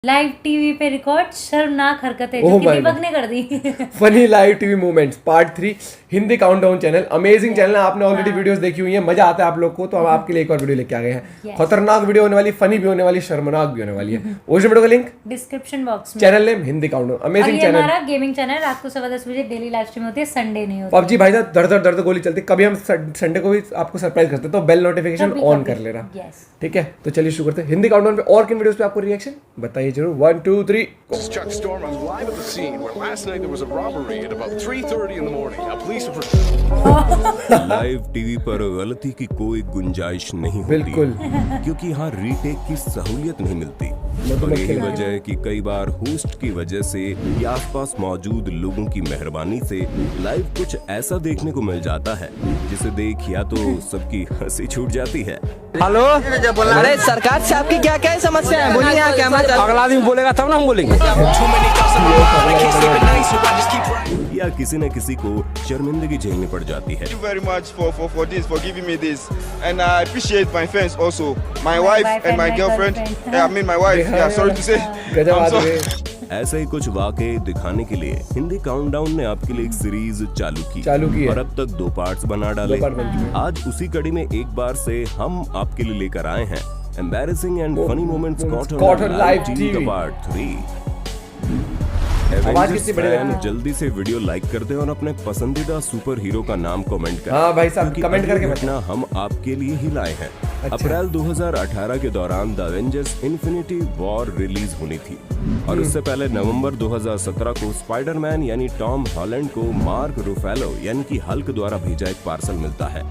Live TV पे record शर्मनाक हरकतें जो कि दीपक ने कर दी। Funny live TV moments part 3 Hindi countdown channel, amazing channel है। आपने ऑलरेडी वीडियोस देखी हुई है, मजा आता है आप लोग को, तो हम आपके लिए एक और वीडियो लेके आ गए हैं। खतरनाक वीडियो होने वाली, फनी भी होने वाली, शर्मनाक भी होने वाली है। उस वीडियो का लिंक डिस्क्रिप्शन बॉक्स में। Channel name Hindi countdown, amazing channel. हमारा गेमिंग चैनल रात को 10:15 बजे डेली लाइव स्ट्रीम होती है, संडे नहीं होती। पबजी भाई साहब दर्द गोली चलती है। कभी हम संडे को भी आपको सरप्राइज करते हैं, तो बेल नोटिफिकेशन ऑन कर लेना, ठीक है। तो चलिए शुरू करते हैं हिंदी काउंटडाउन पे। और किन वीडियोस पे आपको रिएक्शन बताइए जरूर। 1 2 3 This is Chuck Storm. I'm live at the scene where last night there was a robbery at about 3:30 in the morning. Now police are live TV पर गलती की कोई गुंजाइश नहीं होती, बिल्कुल, क्योंकि यहाँ रीटेक की सहूलियत नहीं मिलती। और यही वजह है कि कई बार होस्ट की वजह से या आसपास मौजूद लोगों की मेहरबानी से लाइव कुछ ऐसा देखने को मिल जाता है जिसे देख या तो सबकी हंसी छूट जाती है। हेलो, अरे सरकार से आपकी क्या क्या समस्या है, बोलिए। यहाँ कैमरा अगला आदमी बोलेगा तब ना हम बोलेंगे। या किसी न किसी को शर्मिंदगी झेलनी पड़ जाती है। Thank you very much for this, for giving me this, and I appreciate my fans also, my wife and my girlfriend. Yeah, I mean my wife. Yeah, sorry to say. I'm sorry. ऐसे ही कुछ वाकये दिखाने के लिए Hindi countdown ने आपके लिए एक series चालू की है। और अब तक 2 पार्ट्स बना डाले। आज उसी कड़ी में एक बार से हम आपके लिए लेकर आए हैं embarrassing and funny moments caught on live TV part 3। Avengers fan जल्दी से वीडियो लाइक कर दें और अपने पसंदीदा सुपर हीरो का नाम कमेंट करें। हाँ भाई साहब, कमेंट करके घटना हम आपके लिए ही लाए हैं। अप्रैल 2018 के दौरान the Avengers infinity war release होनी थी और उससे पहले नवंबर 2017 को स्पाइडरमैन यानी टॉम हॉलैंड को मार्क रूफेलो यानी कि हल्क द्वारा भेजा एक पार्सल मिलता है।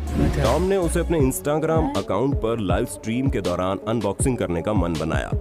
टॉम ने उसे अपने इंस्टाग्राम अकाउंट पर लाइव स्ट्रीम के दौरान अनबॉक्सिंग करने का मन बनाया।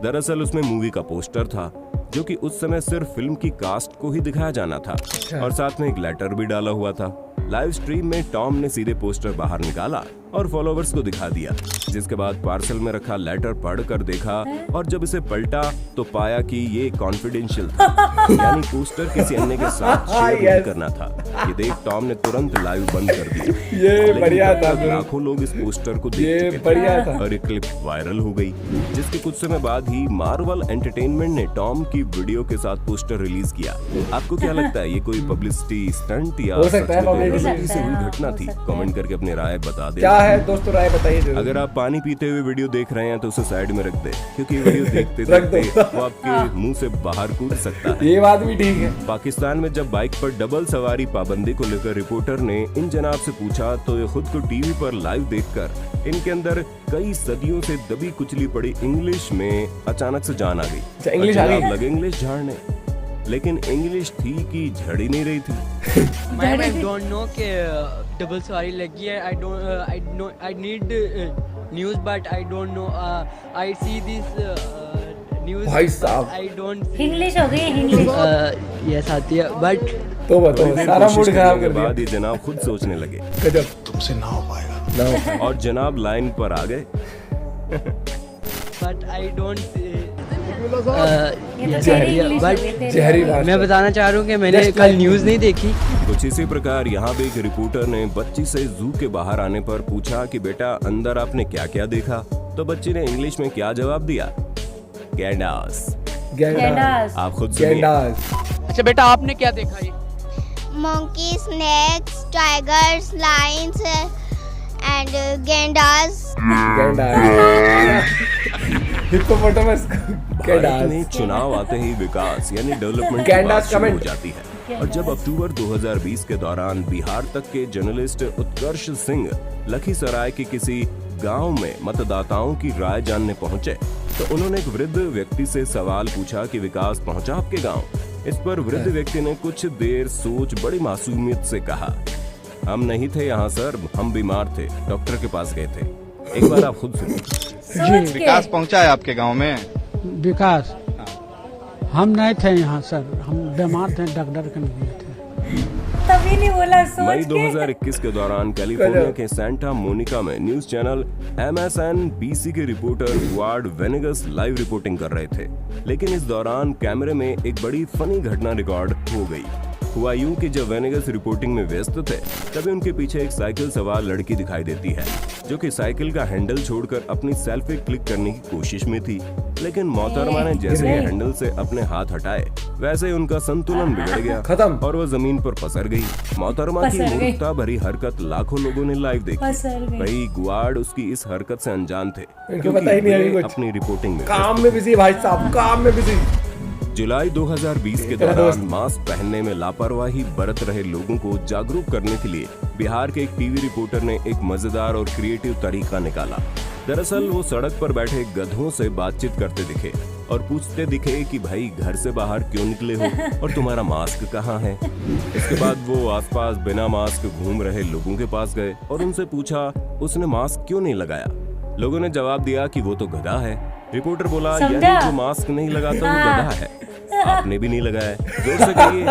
दरअसल उसमें मूवी का पोस्टर था जो कि उस समय सिर्फ फिल्म की कास्ट को ही दिखाया जाना था और साथ में एक लेटर भी डाला हुआ था। लाइव स्ट्रीम में टॉम ने सीधे पोस्टर बाहर निकाला और फॉलोवर्स को दिखा दिया, जिसके बाद पार्सल में रखा लेटर पढ़कर देखा और जब इसे पलटा तो पाया कि ये कॉन्फिडेंशियल था, यानी पोस्टर किसी अन्य के साथ शेयर नहीं करना था। ये देख टॉम ने तुरंत लाइव बंद कर दिया। ये बढ़िया था, लाखों लोग इस पोस्टर को देख चुके थे और ये क्लिप वायरल हो गई, जिसके कुछ समय बाद ही मार्वल एंटरटेनमेंट ने टॉम की वीडियो के साथ पोस्टर रिलीज किया। आपको क्या लगता है, ये कोई पब्लिसिटी स्टंट या सच में हुई घटना थी? कमेंट करके अपनी राय बता दें। है दोस्तों, राय बताइए जरूर। अगर आप पानी पीते हुए वीडियो देख रहे हैं तो उसे साइड में रख दे, क्योंकि वीडियो देखते देखते वो आपके मुंह से बाहर कूद सकता है। ये बात भी ठीक है। पाकिस्तान में जब बाइक पर डबल सवारी पाबंदी को लेकर रिपोर्टर ने इन जनाब से पूछा तो ये खुद को टीवी पर लाइव देखकर इनके अंदर कई सदियों से दबी कुचली पड़ी इंग्लिश में अचानक से जान आ गई। इंग्लिश आ गई, लगे इंग्लिश झाड़ने, लेकिन इंग्लिश थी कि झड़ ही नहीं रही थी। I don't know कि डबल सवारी लगी है। I need news but I don't know. I see this news. भाई साहब, I don't. इंग्लिश हो गई, इंग्लिश। Yes आती है but तो बताओ, सारा मूड खराब कर बाद दिया। ये जनाब खुद सोचने लगे, गजब, तुमसे ना हो पाएगा। और जनाब लाइन पर आ गए। but I don't. जहरी बात। मैं बताना चाह रहा हूँ कि मैंने कल न्यूज़ नहीं देखी। कुछ इसी प्रकार यहाँ पे एक रिपोर्टर ने बच्ची से जू के बाहर आने पर पूछा कि बेटा अंदर आपने क्या क्या देखा, तो बच्ची ने इंग्लिश में क्या जवाब दिया? गैंडास। आप खुद सुनिए। अच्छा बेटा, आपने क्या देखा? ये monkey, snakes, tigers, lions, and gandas. Hippopotamus. Bharat में चुनाव आते ही विकास यानी डेवलपमेंट की बात शुरू हो जाती है। और जब अक्टूबर 2020 के दौरान बिहार तक के जर्नलिस्ट उत्कर्ष सिंह लखीसराय के किसी गांव में मतदाताओं की राय जानने पहुंचे तो उन्होंने एक वृद्ध व्यक्ति से सवाल पूछा कि विकास पहुंचा आपके गांव? इस पर वृद्ध व्यक्ति ने कुछ देर सोच बड़ी मासूमियत से कहा, हम नहीं थे यहाँ सर, हम बीमार थे, डॉक्टर के पास गए थे। एक बार आप खुद सुनिए। विकास पहुंचा है आपके गांव में? विकास हम नहीं थे यहाँ सर, हम बीमार थे, डॉक्टर के नहीं थे। तभी नहीं बोला, सोच मई 2021 के दौरान कैलिफोर्निया के सैंटा मोनिका में न्यूज चैनल MSNBC के रिपोर्टर एडवर्ड वेनेगस लाइव रिपोर्टिंग कर रहे थे, लेकिन इस दौरान कैमरे में एक बड़ी फनी घटना रिकॉर्ड हो गई। हुआ यूं कि जब वेनेगस रिपोर्टिंग में व्यस्त थे तभी उनके पीछे एक साइकिल सवार लड़की दिखाई देती है जो कि साइकिल का हैंडल छोड़कर अपनी सेल्फी क्लिक करने की कोशिश में थी, लेकिन मोहतरमा ने जैसे ही हैंडल से अपने हाथ हटाए वैसे ही उनका संतुलन बिगड़ गया खत्म और वो जमीन पर पसर गई। मोहतरमा की मूर्खता भरी हरकत लाखों लोगों ने लाइव देखी। भाई गुआर्ड उसकी इस हरकत से अनजान थे, इनको पता ही नहीं है कुछ। अपनी रिपोर्टिंग में काम में बिजी भाई साहब, काम में बिजी। जुलाई 2020 के दौरान मास्क पहनने में लापरवाही बरत रहे लोगों को जागरूक करने के लिए बिहार के एक टीवी रिपोर्टर ने एक मजेदार और क्रिएटिव तरीका निकाला। दरअसल वो सड़क पर बैठे गधों से बातचीत करते दिखे और पूछते दिखे कि भाई घर से बाहर क्यों निकले हो और तुम्हारा मास्क कहाँ है। इसके बाद वो आसपास बिना मास्क घूम रहे लोगों के पास गए और उनसे पूछा उसने मास्क क्यों नहीं लगाया। लोगों ने जवाब दिया कि वो तो गधा है। रिपोर्टर बोला यानी जो मास्क नहीं लगाता वो गधा है, आपने भी नहीं लगाया, जोर से कहिए।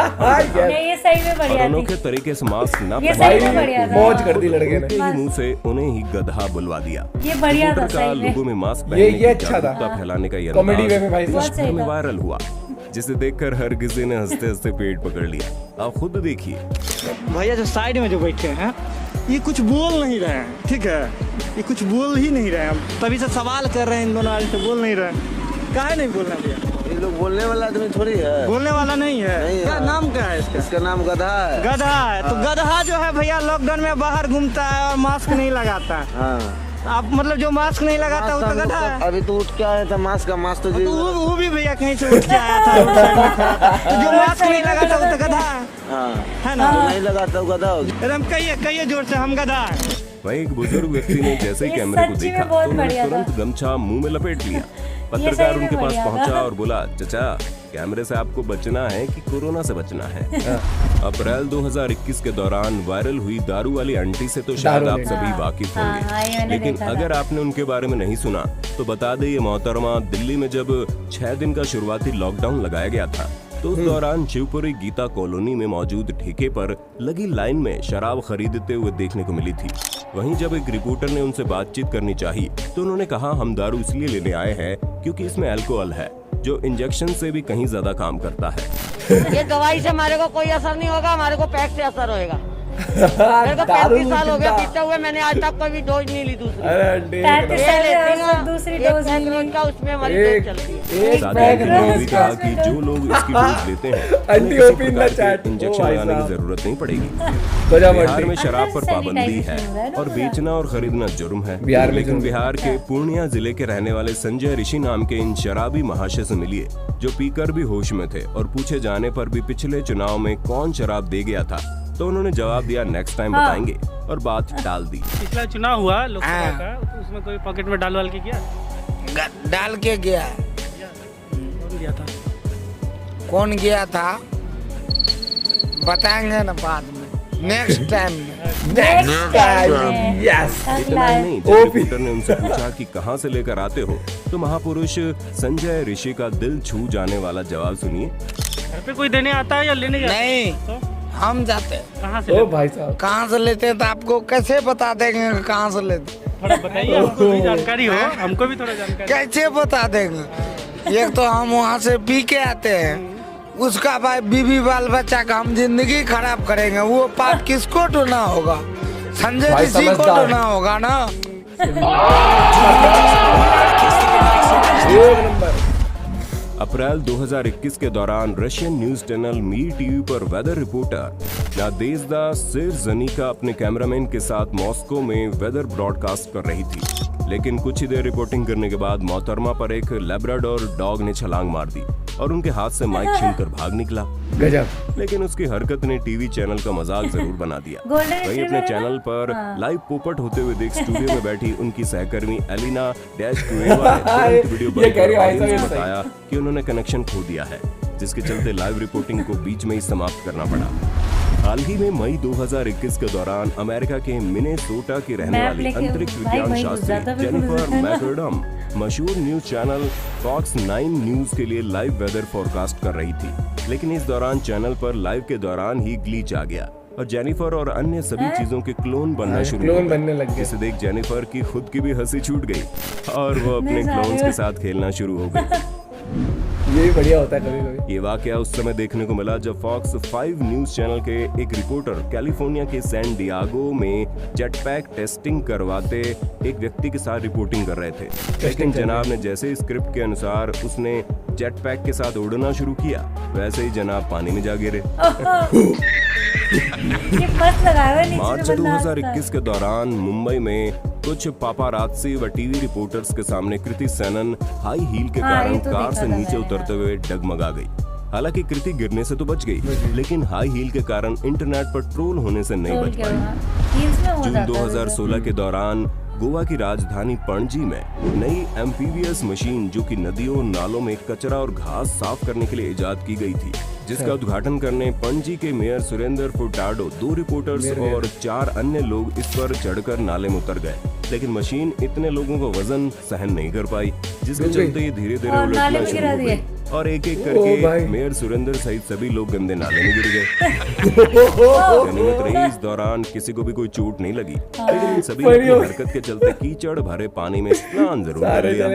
ये सही में बढ़िया और अनोखे तरीके से मास्क न पहने मौज कर दी लड़के ने, मुंह से उन्हें ही गधा बुलवा दिया। ये बढ़िया था का लोगों में मास्क पहनने की जागरूकता फैलाने का ये कॉमेडी वे में भाई अंदाज में वायरल हुआ, जिसे देखकर हर किसी ने हंसते हंसते पेट पकड़ लिया। आप खुद देखिए। भैया जो साइड में जो बैठे हैं ये कुछ बोल नहीं रहे हैं, ठीक है, ये कुछ बोल ही नहीं रहे हैं। तभी से सवाल कर रहे हैं इन दोनों आदमी से, बोल नहीं रहे। काहे नहीं बोलना भैया? ये लोग बोलने वाला आदमी थोड़ी है, बोलने वाला नहीं है। क्या नाम क्या है इसका? इसका नाम गधा है। गधा है तो गधा जो है भैया लॉकडाउन में बाहर घूमता है और मास्क नहीं लगाता है। हाँ। आप मतलब जो मास्क नहीं लगाता वो तो गधा है। अभी तो उठ के आया था मास्क का, मास्क तो वो भी भैया कहीं से उठ के आया था। तो जो मास्क नहीं लगाता वो तो गधा है ना? जो नहीं लगाता वो गधा होगा। एकदम कहिए जोर से, हम गधा है। वहीं एक बुजुर्ग व्यक्ति ने जैसे ही कैमरे को देखा तो उन्होंने तुरंत गमछा मुंह में लपेट लिया। पत्रकार उनके पास पहुंचा और बोला, चचा कैमरे से आपको बचना है कि कोरोना से बचना है? अप्रैल 2021 के दौरान वायरल हुई दारू वाली आंटी से तो शायद आप सभी वाकिफ होंगे, लेकिन अगर आपने उनके बारे में नहीं सुना तो बता दें ये मोहतरमा दिल्ली में जब 6 दिन का शुरुआती लॉकडाउन लगाया गया था तो उस दौरान शिवपुरी गीता कॉलोनी में मौजूद ठेके पर लगी लाइन में शराब खरीदते हुए देखने को मिली थी। वहीं जब एक रिपोर्टर ने उनसे बातचीत करनी चाहिए तो उन्होंने कहा हम दारू इसलिए लेने आए हैं क्योंकि इसमें अल्कोहल है जो इंजेक्शन से भी कहीं ज्यादा काम करता है। ये दवाई से हमारे को कोई असर नहीं होगा, हमारे को पैक से असर होएगा। मेरे को 35 साल हो गया पीते हुए, मैंने आज तक कोई डोज नहीं ली दूसरी। दूसरी डोज का उसमें हमारी डोज चलती है। कहा कि जो लोग इसकी डोज लेते हैं इंजेक्शन लगाने की जरूरत नहीं पड़ेगी। बिहार में शराब पर पाबंदी है और बेचना और खरीदना जुर्म है, लेकिन बिहार के पूर्णिया जिले के रहने वाले संजय ऋषि नाम के इन शराबी महाशय से मिलिए जो पीकर भी होश में थे और पूछे जाने पर भी पिछले चुनाव में कौन शराब दे गया था तो उन्होंने जवाब दिया नेक्स्ट टाइम बताएंगे और बात टाल दी। पिछला चुनाव हुआ लोकसभा का, तो उसमें कोई पॉकेट में डाल के गया? डाल के गया। कौन गया था? कौन गया था बताएंगे ना बाद में, नेक्स्ट टाइम। यस। इतना ही नहीं, जब रिपोर्टर ने उनसे पूछा कि कहां से लेकर आते हो तो महापुरुष संजय ऋषि का दिल छू जाने वाला जवाब सुनिए। घर पे कोई देने आता है या लेने जाता है? नहीं तो? हम जाते हैं। कहाँ से? भाई साहब कहाँ से लेते हैं तो आपको कैसे बता देंगे कहाँ से लेते? थोड़ा बताइए, हमको भी जानकारी हो, हमको भी थोड़ा जानकारी। कैसे बता देंगे? एक तो हम वहाँ से पी के आते हैं, उसका भाई बीवी बाल बच्चा का हम जिंदगी खराब करेंगे, वो पाप किसको ढूंढना होगा? संजय ऋषि को ढूंढना होगा ना। अप्रैल 2021 के दौरान Russian news channel Mi TV पर वेदर रिपोर्टर नादेज़दा सिरज़निका अपने कैमरामैन के साथ मॉस्को में वेदर ब्रॉडकास्ट कर रही थी, लेकिन कुछ ही देर रिपोर्टिंग करने के बाद मोहतरमा पर एक लैब्राडोर डॉग ने छलांग मार दी और उनके हाथ से माइक छीनकर भाग निकला। गजब। लेकिन उसकी हरकत ने टीवी चैनल का मजाक जरूर बना दिया। वहीं अपने चैनल पर लाइव पोपट होते हुए देख स्टूडियो में बैठी उनकी सहकर्मी एलिना डैशकुएवा ने वीडियो बनाकर बताया कि उन्होंने कनेक्शन खो दिया है, जिसके चलते लाइव रिपोर्टिंग को बीच में ही समाप्त करना पड़ा। हाल ही में मई 2021 के दौरान अमेरिका के मिनेसोटा की रहने वाली अंतरिक्ष विज्ञान शास्त्री जेनिफर मैकर्डम मशहूर न्यूज चैनल फॉक्स 9 न्यूज के लिए लाइव वेदर फोरकास्ट कर रही थी, लेकिन इस दौरान चैनल पर लाइव के दौरान ही ग्लिच आ गया और जेनिफर और अन्य सभी चीजों के क्लोन बनना शुरू हो गए, जिसे देख जेनिफर की खुद की भी हंसी छूट गई और वो अपने क्लोन्स के साथ खेलना शुरू हो गई। ये भी बढ़िया होता है कभी कभी। ये वाकया उस समय देखने को मिला जब फॉक्स 5 न्यूज चैनल के एक रिपोर्टर कैलिफोर्निया के सैन डियागो में जेटपैक टेस्टिंग करवाते एक व्यक्ति के साथ रिपोर्टिंग कर रहे थे। लेकिन जनाब ने जैसे स्क्रिप्ट के अनुसार उसने जेटपैक के साथ उड़ना शुरू किया, वैसे ही जनाब पानी में जा गिरे। मार्च 2021 के दौरान मुंबई में कुछ पापारात्सी व टीवी रिपोर्टर्स के सामने कृति सेनन हाई हील के कारण कार से नीचे उतरते हुए डगमगा गई। हालांकि कृति गिरने से तो बच गई, लेकिन हाई हील के कारण इंटरनेट पर ट्रोल होने से नहीं बच पाई। जून 2016 के दौरान गोवा की राजधानी पणजी में नई एम्फीबियस मशीन जो कि नदियों नालों में कचरा और घास साफ करने के लिए इजाद की गई थी, जिसका उद्घाटन करने पणजी के मेयर सुरेंद्र फुर्टाडो, 2 रिपोर्टर्स और 4 अन्य लोग इस पर चढ़कर नाले में उतर गए। लेकिन मशीन इतने लोगों का वजन सहन नहीं कर पाई, जिसके चलते ये धीरे धीरे उलटना शुरू हो गई और एक एक करके मेयर सुरेंद्र सहित सभी लोग गंदे नाले में गिर गए। गनीमत रही इस दौरान किसी को भी कोई चोट नहीं लगी, लेकिन सभी अपनी हरकत के चलते कीचड़ भरे पानी में स्नान जरूर कर लिया।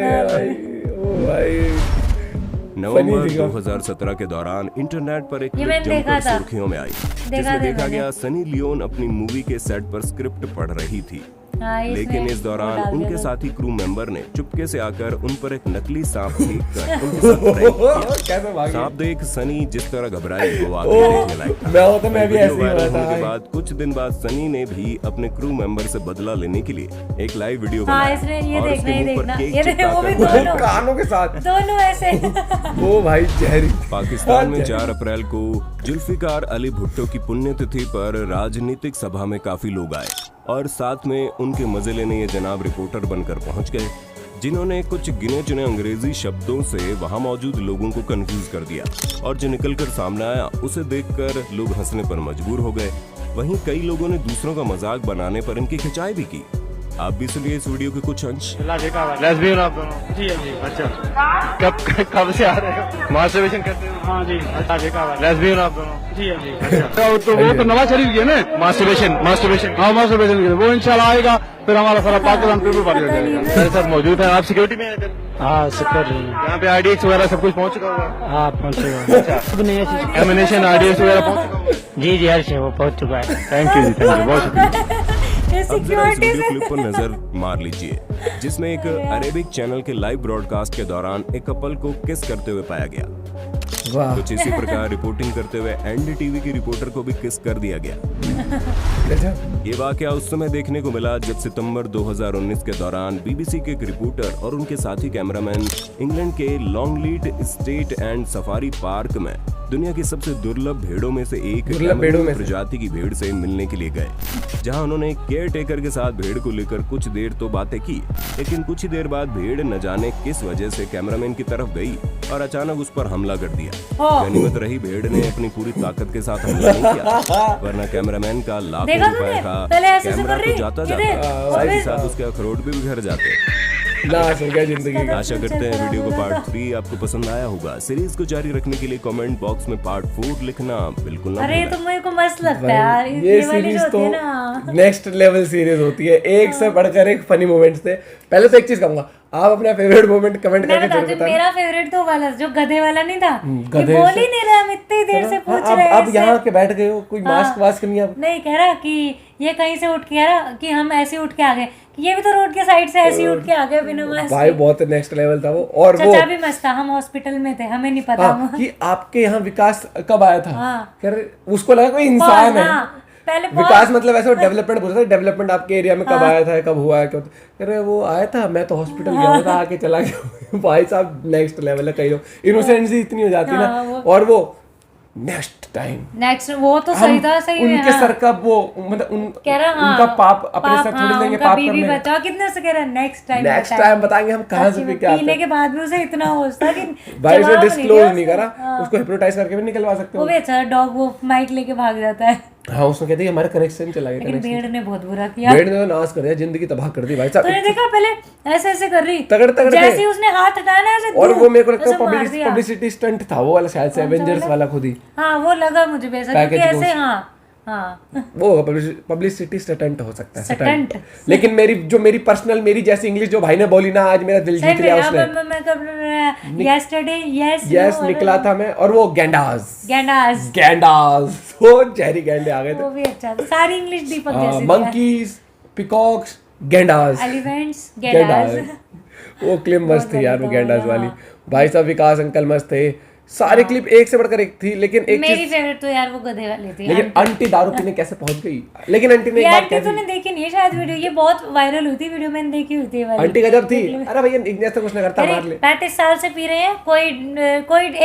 नवंबर 2017 के दौरान इंटरनेट पर एक क्लिप जमकर सुर्खियों में आई, जिसमें देखा गया सनी लियोन अपनी मूवी के सेट पर स्क्रिप्ट पढ़ रही थी। लेकिन इस दौरान उनके साथी क्रू मेंबर ने चुपके से आकर उन पर एक नकली सांप खींच कर उनके साथ प्रैंक किया। सांप देख सनी जिस तरह घबराए वो आगे देखने लायक था। वायरल होने के बाद कुछ दिन बाद सनी ने भी अपने क्रू मेंबर से बदला लेने के लिए एक लाइव वीडियो बनाया और उसके मुंह पर केक चिपकाकर कानों के साथ दोनों ऐसे। ओ भाई जहरी। पाकिस्तान में 4 अप्रैल को जुल्फिकार अली भुट्टो की पुण्यतिथि पर राजनीतिक सभा में काफी लोग आए और साथ में उनके मजे लेने ये जनाब रिपोर्टर बनकर पहुंच गए, जिन्होंने कुछ गिने चुने अंग्रेजी शब्दों से वहां मौजूद लोगों को कंफ्यूज कर दिया और जो निकलकर सामने आया उसे देखकर लोग हंसने पर मजबूर हो गए। वहीं कई लोगों ने दूसरों का मजाक बनाने पर इनकी खिंचाई भी की। आप भी सुनिए इस वीडियो के कुछ अंश। लेस्बियन आप दोनों? जी जी। अच्छा, कब से आ रहे हो? मास्टरबेशन करते हो? हाँ जी। लेस्बियन आप दोनों? जी जी। अच्छा, तो वो तो नवाज शरीफ है ना, मास्टरबेशन। हाँ मास्टरबेशन, वो इंशाल्लाह आएगा, फिर हमारा सारा पाकिस्तान पेपर पार्टी हो जाएगा। मेरे साथ मौजूद है। आप सिक्योरिटी में हैं? हाँ सिक्योरिटी में। यहाँ पे IDX वगैरह सब कुछ पहुँच चुका होगा? हाँ पहुँच चुका है। एमिनेशन IDX वगैरह पहुँच चुका होगा? जी जी हर चीज वो पहुँच चुका है। थैंक यू जी, थैंक यू, बहुत शुक्रिया। अब जरा इस वीडियो क्लिप पर नजर मार लीजिए, जिसमें एक अरेबिक चैनल के लाइव ब्रॉडकास्ट के दौरान एक कपल को किस करते हुए पाया गया। कुछ इसी प्रकार रिपोर्टिंग करते हुए NDTV की रिपोर्टर को भी किस कर दिया गया। ये वाकया उस समय देखने को मिला जब सितंबर 2019 के दौरान BBC के एक रिपोर्टर और उनके साथी कैमरामैन इंग्लैंड के लॉन्गलीट स्टेट एंड सफारी पार्क में दुनिया की सबसे दुर्लभ भेड़ों में से एक प्रजाति की भेड़ से मिलने के लिए गए, जहां उन्होंने केयर टेकर के साथ भेड़ को लेकर कुछ देर तो बातें की, लेकिन कुछ ही देर बाद भेड़ न जाने किस वजह से कैमरामैन की तरफ गई और अचानक उस पर हमला कर दिया। गनीमत रही भेड़ ने अपनी पूरी ताकत के साथ हमला नहीं किया, वरना कैमरामैन का लाखों रुपए का कैमरा तो जाता साथ ही साथ उसके अखरोट भी घर जाते। जिंदगी आशा करते हैं वीडियो को पार्ट 3 आपको पसंद आया होगा। सीरीज को जारी रखने के लिए कमेंट बॉक्स में पार्ट 4 लिखना बिल्कुल ना। अरे तो मेरे को मस्त लगता है यार, ये सीरीज तो नेक्स्ट लेवल सीरीज होती है, एक से बढ़कर एक फनी मोमेंट्स थे। पहले तो एक चीज कहूंगा, आप अपना फेवरेट मोमेंट कमेंट करके जरूर बताएं। मेरा फेवरेट तो वाला जो गधे वाला नहीं था, गधे बोल ही नहीं रहा, हम इतनी देर से पूछ रहे हैं। अब यहाँ के बैठ गए हो, कोई मास्क वास्क नहीं है? नहीं कह रहा कि ये कहीं से उठ के आ रहा कि हम ऐसे उठ के आ गए, ये भी तो रोड के साइड से ऐसे उठ के आ गए बिना मास्क। भाई बहुत नेक्स्ट लेवल था वो। और वो चाचा भी मस्त था, हम हॉस्पिटल में थे, हमें नहीं पता कि आपके यहाँ विकास कब आया था। उसको लगा कोई इंसान है। पहले विकास मतलब ऐसा डेवलपमेंट बोलता है, डेवलपमेंट आपके एरिया में कब आया था, कब हुआ है, क्या अरे वो आया था, मैं तो हॉस्पिटल गया था, आके चला गया। भाई साहब नेक्स्ट लेवल है। कई लोग इनोसेंसी इतनी हो जाती है ना। और वो नेक्स्ट वो तो सही था, सही में उनके सर का वो मतलब उनका पाप अपने सर थोड़ी लेंगे, पाप करने बचा कितने से कह रहा है नेक्स्ट टाइम बताएंगे हम कहां से क्या पीने के बाद भी उसे इतना होता कि भाई उसे डिस्क्लोज नहीं करा, उसको हिप्नोटाइज करके भी निकलवा सकते हो। वो बेचारा डॉग वो माइक लेके भाग जाता है। हाँ उसने कहते हमारा कनेक्शन चला गया। लेकिन भेड़ ने बहुत बुरा किया, भेड़ ने नाश कर दिया, जिंदगी तबाह कर दी भाई साहब। तूने देखा पहले ऐसे ऐसे कर रही तगड़ जैसे उसने हाथ हटाया ना ऐसे, और वो मेरे को लगता है पब्लिसिटी स्टंट था वो वाला, शायद से एवेंजर्स वाला खुद ही। हाँ वो लगा मुझे वैसा, क्योंकि ऐसे हाँ हाँ वो पब्लिसिटी स्टंट हो सकता है, स्टंट। लेकिन मेरी पर्सनल, मेरी जैसी इंग्लिश जो भाई ने बोली ना, आज मेरा दिल जीत लिया उसने। yesterday यस निकला था मैं, और वो गैंडास वो जहरी गैंडे आ गए वो भी अच्छा था, सारी इंग्लिश दीपक थे। जैसी मंकीज, पिकॉक्स, गैंडास, एलिफेंट्स, गैंडास। वो क्लिप मस्त थी यार, वो गैंडास वाली। भाई साहब विकास अंकल मस्त थे, सारे क्लिप एक से बढ़कर एक थी। लेकिन एक मेरी फेवरेट तो यार वो गधे वाली थी। लेकिन आंटी दारू पीने कैसे पहुंच गई? लेकिन आंटी ने एक बात कही, तूने देखी नहीं है शायद वीडियो, ये बहुत वायरल हुई थी वीडियो, मैंने देखी हुई थी वाली। आंटी गजब थी। अरे भैया इग्नेस तो कुछ नहीं करता, मार ले। 35 साल से पी रहे हैं, कोई एक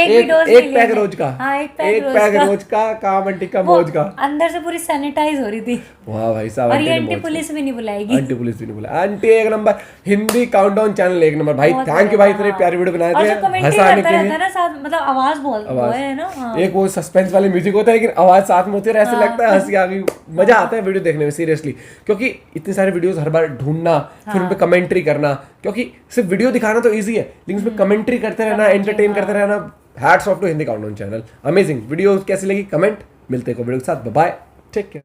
भी डोज नहीं, एक पैक रोज का। हाँ, एक पैक रोज का काम आंटी का मौज का। अंदर से पूरी सैनिटाइज हो रही थी। वाह भाई साहब, और ये आंटी पुलिस भी नहीं बुलाएगी। आंटी पुलिस भी नहीं बुला, आंटी एक नंबर। हिंदी काउंटडाउन चैनल एक नंबर भाई, थैंक यू भाई, इतने प्यारे वीडियो बनाए थे हंसाने के लिए ना, साथ मतलब आवाज बहुत है ना। एक वो सस्पेंस वाले म्यूजिक होता है, लेकिन आवाज साथ में होती है, ऐसा लगता है हंसी आ गई। मजा आता है वीडियो देखने में सीरियसली, क्योंकि इतने सारे वीडियोस हर बार ढूंढना, फिर उन पे कमेंट्री करना, क्योंकि सिर्फ वीडियो दिखाना तो इजी है, लेकिन उसमें कमेंट्री करते रहना, एंटरटेन करते रहना। Hats off to Hindi countdown channel, amazing. Video कैसी लगी कमेंट, मिलते हैं वीडियो के साथ, बाय, टेक केयर।